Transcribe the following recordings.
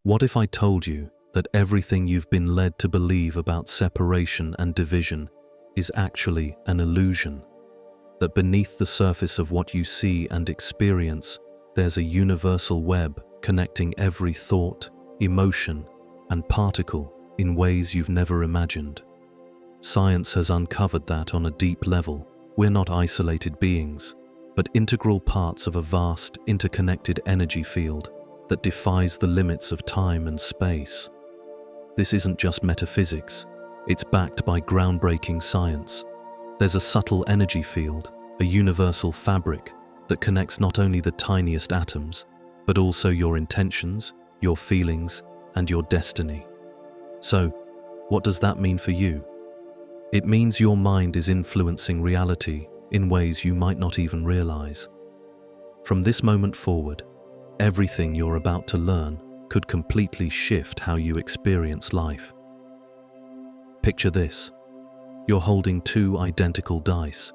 What if I told you that everything you've been led to believe about separation and division is actually an illusion? That beneath the surface of what you see and experience, there's a universal web connecting every thought, emotion, and particle in ways you've never imagined. Science has uncovered that on a deep level, we're not isolated beings, but integral parts of a vast, interconnected energy field that defies the limits of time and space. This isn't just metaphysics, it's backed by groundbreaking science. There's a subtle energy field, a universal fabric that connects not only the tiniest atoms, but also your intentions, your feelings, and your destiny. So, what does that mean for you? It means your mind is influencing reality in ways you might not even realize. From this moment forward, everything you're about to learn could completely shift how you experience life. Picture this. You're holding two identical dice.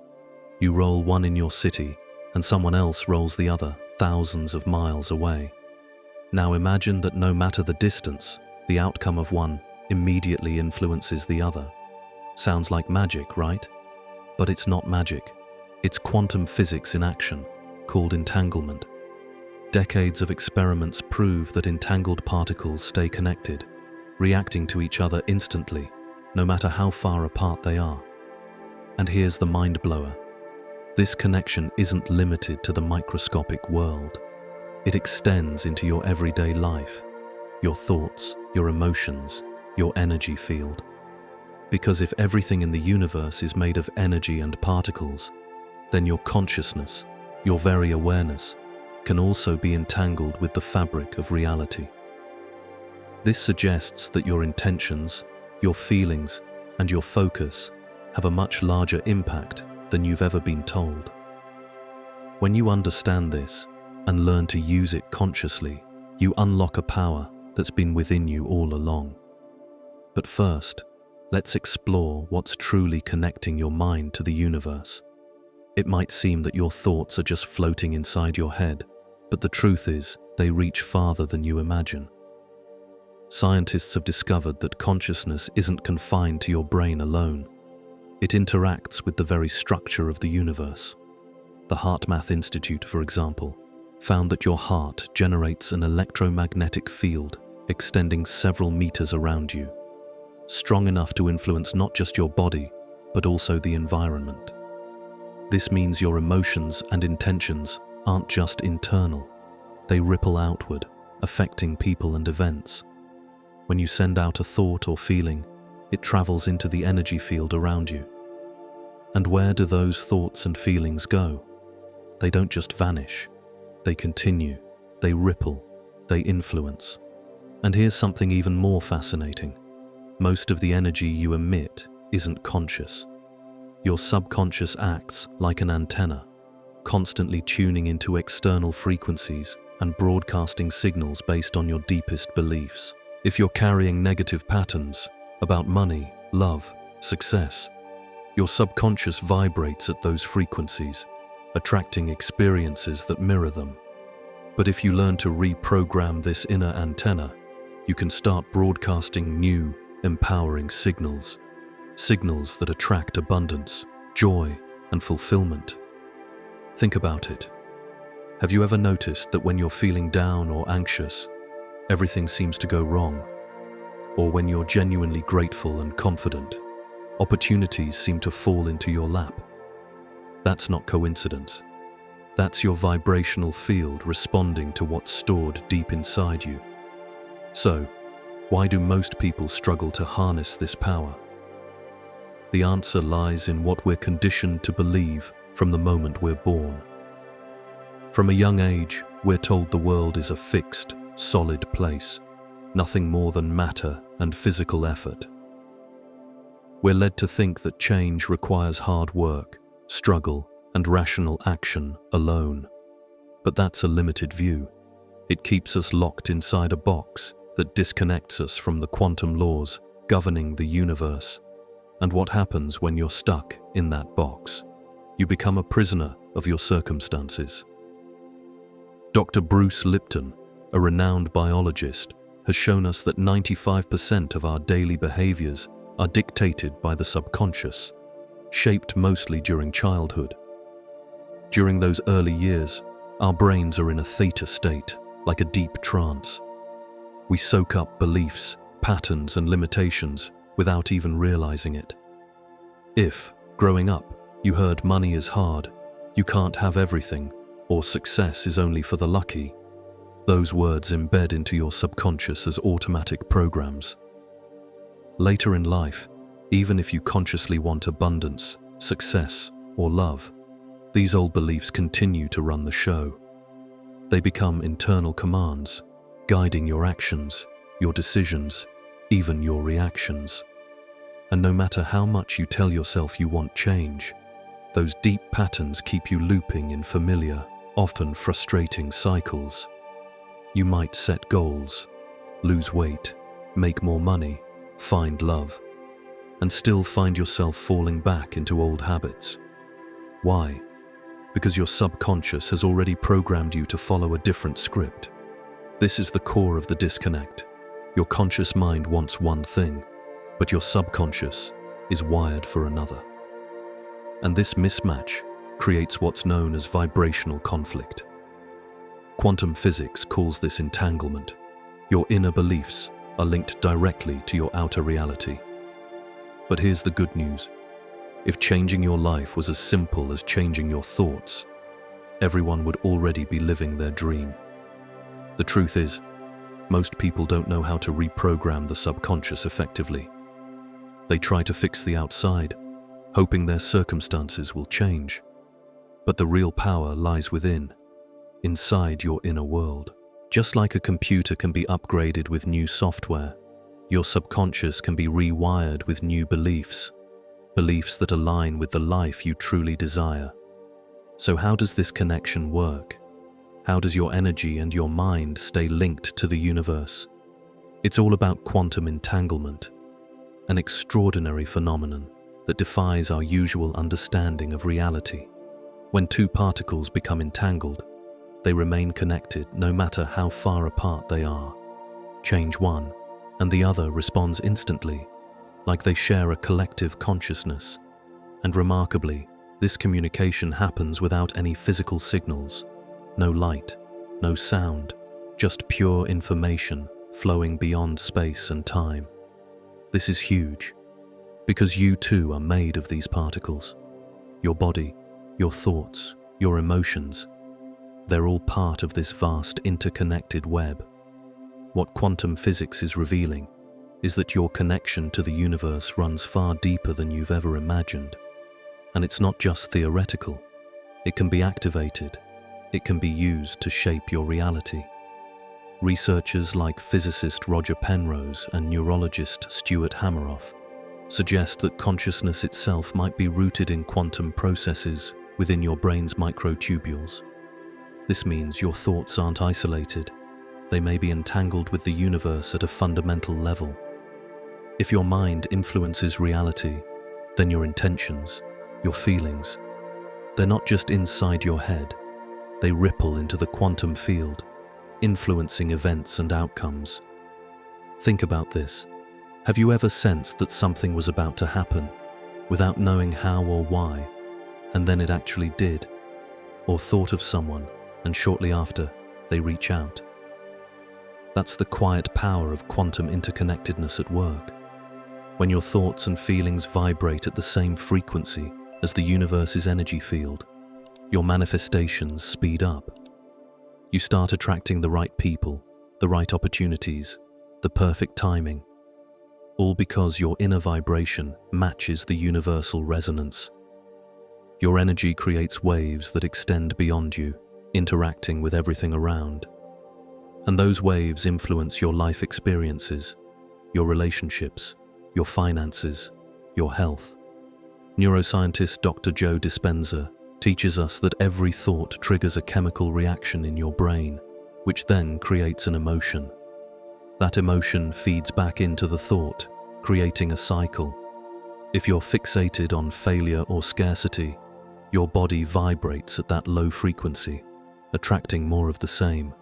You roll one in your city, and someone else rolls the other thousands of miles away. Now imagine that no matter the distance, the outcome of one immediately influences the other. Sounds like magic, right? But it's not magic. It's quantum physics in action, called entanglement. Decades of experiments prove that entangled particles stay connected, reacting to each other instantly, no matter how far apart they are. And here's the mind blower. This connection isn't limited to the microscopic world. It extends into your everyday life, your thoughts, your emotions, your energy field. Because if everything in the universe is made of energy and particles, then your consciousness, your very awareness, can also be entangled with the fabric of reality. This suggests that your intentions, your feelings, and your focus have a much larger impact than you've ever been told. When you understand this and learn to use it consciously, you unlock a power that's been within you all along. But first, let's explore what's truly connecting your mind to the universe. It might seem that your thoughts are just floating inside your head, but the truth is, they reach farther than you imagine. Scientists have discovered that consciousness isn't confined to your brain alone. It interacts with the very structure of the universe. The HeartMath Institute, for example, found that your heart generates an electromagnetic field extending several meters around you, strong enough to influence not just your body, but also the environment. This means your emotions and intentions aren't just internal, they ripple outward, affecting people and events. When you send out a thought or feeling, it travels into the energy field around you. And where do those thoughts and feelings go? They don't just vanish, they continue, they ripple, they influence. And here's something even more fascinating. Most of the energy you emit isn't conscious. Your subconscious acts like an antenna, constantly tuning into external frequencies and broadcasting signals based on your deepest beliefs. If you're carrying negative patterns about money, love, success, your subconscious vibrates at those frequencies, attracting experiences that mirror them. But if you learn to reprogram this inner antenna, you can start broadcasting new, empowering signals that attract abundance, joy, and fulfillment. Think about it. Have you ever noticed that when you're feeling down or anxious, everything seems to go wrong? Or when you're genuinely grateful and confident, opportunities seem to fall into your lap? That's not coincidence. That's your vibrational field responding to what's stored deep inside you. So, why do most people struggle to harness this power? The answer lies in what we're conditioned to believe from the moment we're born. From a young age, we're told the world is a fixed, solid place, nothing more than matter and physical effort. We're led to think that change requires hard work, struggle, and rational action alone. But that's a limited view. It keeps us locked inside a box that disconnects us from the quantum laws governing the universe. And what happens when you're stuck in that box? You become a prisoner of your circumstances. Dr. Bruce Lipton, a renowned biologist, has shown us that 95% of our daily behaviors are dictated by the subconscious, shaped mostly during childhood. During those early years, our brains are in a theta state, like a deep trance. We soak up beliefs, patterns, and limitations without even realizing it. If, growing up, you heard money is hard, you can't have everything, or success is only for the lucky, those words embed into your subconscious as automatic programs. Later in life, even if you consciously want abundance, success, or love, these old beliefs continue to run the show. They become internal commands, guiding your actions, your decisions, even your reactions. And no matter how much you tell yourself you want change, those deep patterns keep you looping in familiar, often frustrating cycles. You might set goals, lose weight, make more money, find love, and still find yourself falling back into old habits. Why? Because your subconscious has already programmed you to follow a different script. This is the core of the disconnect. Your conscious mind wants one thing, but your subconscious is wired for another. And this mismatch creates what's known as vibrational conflict. Quantum physics calls this entanglement. Your inner beliefs are linked directly to your outer reality. But here's the good news. If changing your life was as simple as changing your thoughts, everyone would already be living their dream. The truth is, most people don't know how to reprogram the subconscious effectively. They try to fix the outside, hoping their circumstances will change. But the real power lies within, inside your inner world. Just like a computer can be upgraded with new software, your subconscious can be rewired with new beliefs that align with the life you truly desire. So how does this connection work? How does your energy and your mind stay linked to the universe? It's all about quantum entanglement, an extraordinary phenomenon that defies our usual understanding of reality. When two particles become entangled, they remain connected no matter how far apart they are. Change one, and the other responds instantly, like they share a collective consciousness. And remarkably, this communication happens without any physical signals. No light, no sound, just pure information flowing beyond space and time. This is huge, because you too are made of these particles. Your body, your thoughts, your emotions, they're all part of this vast interconnected web. What quantum physics is revealing is that your connection to the universe runs far deeper than you've ever imagined. And it's not just theoretical. It can be activated. It can be used to shape your reality. Researchers like physicist Roger Penrose and neurologist Stuart Hameroff suggest that consciousness itself might be rooted in quantum processes within your brain's microtubules. This means your thoughts aren't isolated. They may be entangled with the universe at a fundamental level. If your mind influences reality, then your intentions, your feelings, they're not just inside your head. They ripple into the quantum field, influencing events and outcomes. Think about this. Have you ever sensed that something was about to happen without knowing how or why, and then it actually did? Or thought of someone, and shortly after, they reach out? That's the quiet power of quantum interconnectedness at work. When your thoughts and feelings vibrate at the same frequency as the universe's energy field, your manifestations speed up. You start attracting the right people, the right opportunities, the perfect timing, all because your inner vibration matches the universal resonance. Your energy creates waves that extend beyond you, interacting with everything around. And those waves influence your life experiences, your relationships, your finances, your health. Neuroscientist Dr. Joe Dispenza teaches us that every thought triggers a chemical reaction in your brain, which then creates an emotion. That emotion feeds back into the thought, creating a cycle. If you're fixated on failure or scarcity, your body vibrates at that low frequency, attracting more of the same.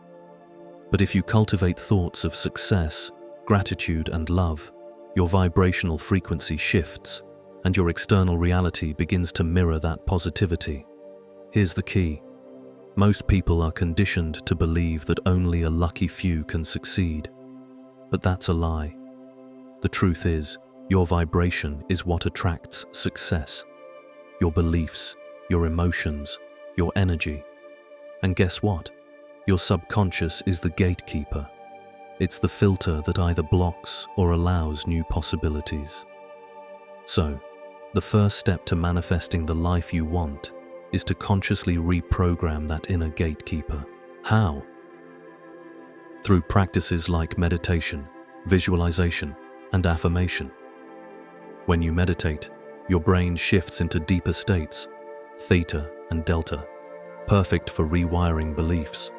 But if you cultivate thoughts of success, gratitude, and love, your vibrational frequency shifts, and your external reality begins to mirror that positivity. Here's the key. Most people are conditioned to believe that only a lucky few can succeed. But that's a lie. The truth is, your vibration is what attracts success. Your beliefs, your emotions, your energy. And guess what? Your subconscious is the gatekeeper. It's the filter that either blocks or allows new possibilities. So, the first step to manifesting the life you want is to consciously reprogram that inner gatekeeper. How? Through practices like meditation, visualization, and affirmation. When you meditate, your brain shifts into deeper states, theta and delta, perfect for rewiring beliefs.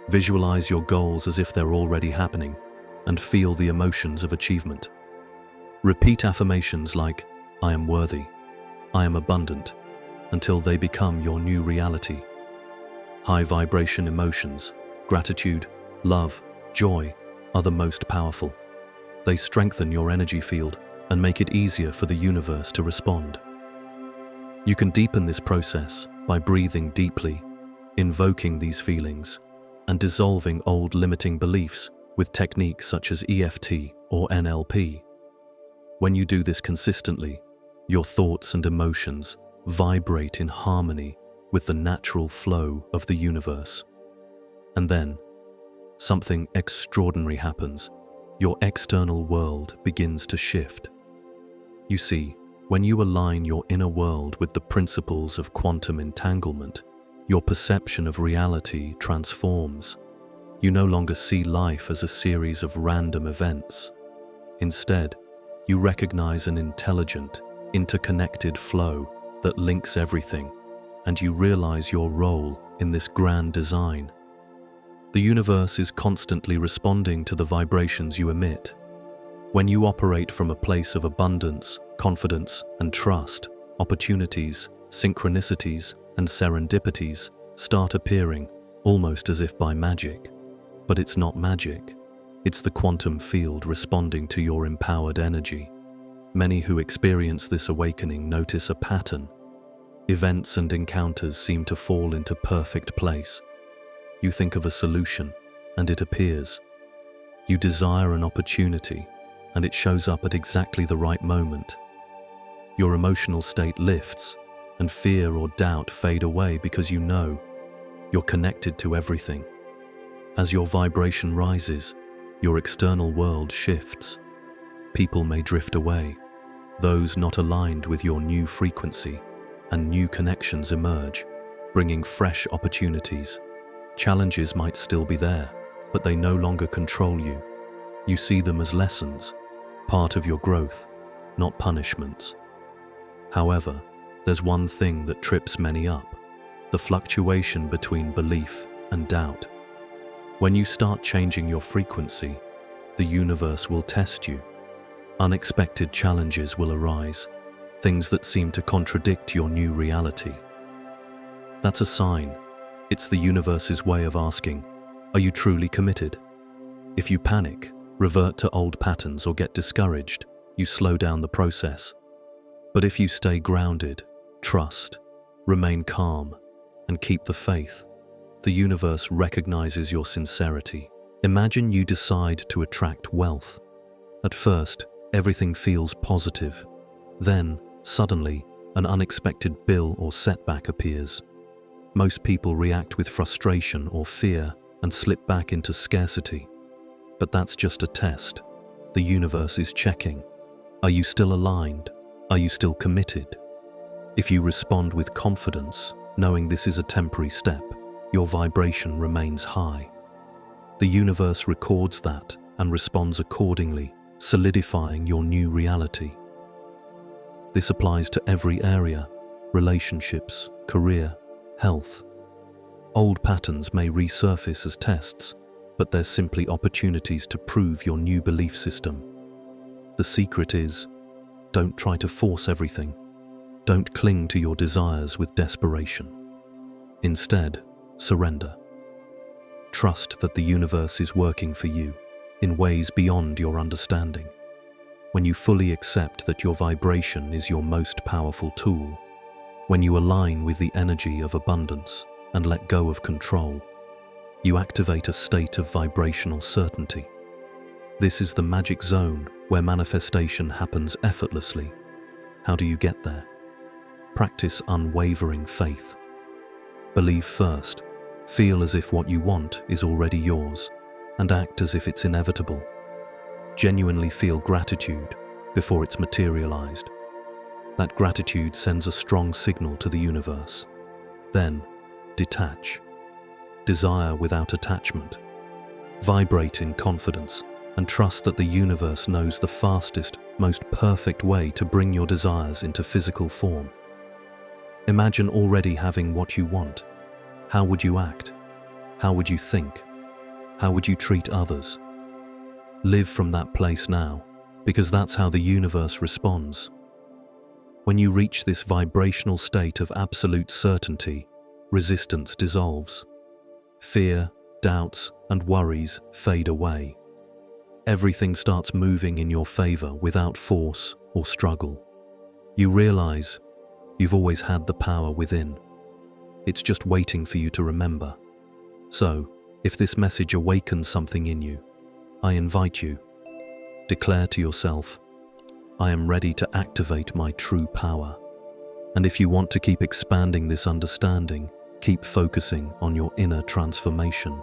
Visualize your goals as if they're already happening, and feel the emotions of achievement. Repeat affirmations like, I am worthy, I am abundant, until they become your new reality. High vibration emotions, gratitude, love, joy, are the most powerful. They strengthen your energy field and make it easier for the universe to respond. You can deepen this process by breathing deeply, invoking these feelings, and dissolving old limiting beliefs with techniques such as EFT or NLP. When you do this consistently, your thoughts and emotions vibrate in harmony with the natural flow of the universe. And then, something extraordinary happens. Your external world begins to shift. You see, when you align your inner world with the principles of quantum entanglement, your perception of reality transforms. You no longer see life as a series of random events. Instead, you recognize an intelligent, interconnected flow that links everything, and you realize your role in this grand design. The universe is constantly responding to the vibrations you emit. When you operate from a place of abundance, confidence, and trust, opportunities, synchronicities, and serendipities start appearing, almost as if by magic. But it's not magic. It's the quantum field responding to your empowered energy. Many who experience this awakening notice a pattern. Events and encounters seem to fall into perfect place. You think of a solution, and it appears. You desire an opportunity, and it shows up at exactly the right moment. Your emotional state lifts, and fear or doubt fade away because you know you're connected to everything. As your vibration rises, your external world shifts. People may drift away, those not aligned with your new frequency, and new connections emerge, bringing fresh opportunities. Challenges might still be there, but they no longer control you. You see them as lessons, part of your growth, not punishments. However, there's one thing that trips many up: the fluctuation between belief and doubt. When you start changing your frequency, the universe will test you. Unexpected challenges will arise, things that seem to contradict your new reality. That's a sign. It's the universe's way of asking, are you truly committed? If you panic, revert to old patterns, or get discouraged, you slow down the process. But if you stay grounded, trust, remain calm, and keep the faith, the universe recognizes your sincerity. Imagine you decide to attract wealth. At first, everything feels positive. Then, suddenly, an unexpected bill or setback appears. Most people react with frustration or fear and slip back into scarcity. But that's just a test. The universe is checking. Are you still aligned? Are you still committed? If you respond with confidence, knowing this is a temporary step, your vibration remains high. The universe records that and responds accordingly, solidifying your new reality. This applies to every area: relationships, career, health. Old patterns may resurface as tests, but they're simply opportunities to prove your new belief system. The secret is, don't try to force everything. Don't cling to your desires with desperation. Instead, surrender. trust that the universe is working for you in ways beyond your understanding. When you fully accept that your vibration is your most powerful tool, when you align with the energy of abundance and let go of control, you activate a state of vibrational certainty. This is the magic zone where manifestation happens effortlessly. How do you get there? Practice unwavering faith. Believe first, feel as if what you want is already yours, and act as if it's inevitable. Genuinely feel gratitude before it's materialized. That gratitude sends a strong signal to the universe. Then, detach. Desire without attachment. Vibrate in confidence and trust that the universe knows the fastest, most perfect way to bring your desires into physical form. Imagine already having what you want. How would you act? How would you think? How would you treat others? Live from that place now, because that's how the universe responds. When you reach this vibrational state of absolute certainty, resistance dissolves. Fear, doubts, and worries fade away. Everything starts moving in your favor without force or struggle. You realize you've always had the power within. It's just waiting for you to remember. So, if this message awakens something in you, I invite you, declare to yourself, I am ready to activate my true power. And if you want to keep expanding this understanding, keep focusing on your inner transformation.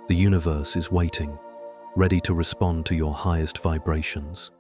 The universe is waiting, ready to respond to your highest vibrations.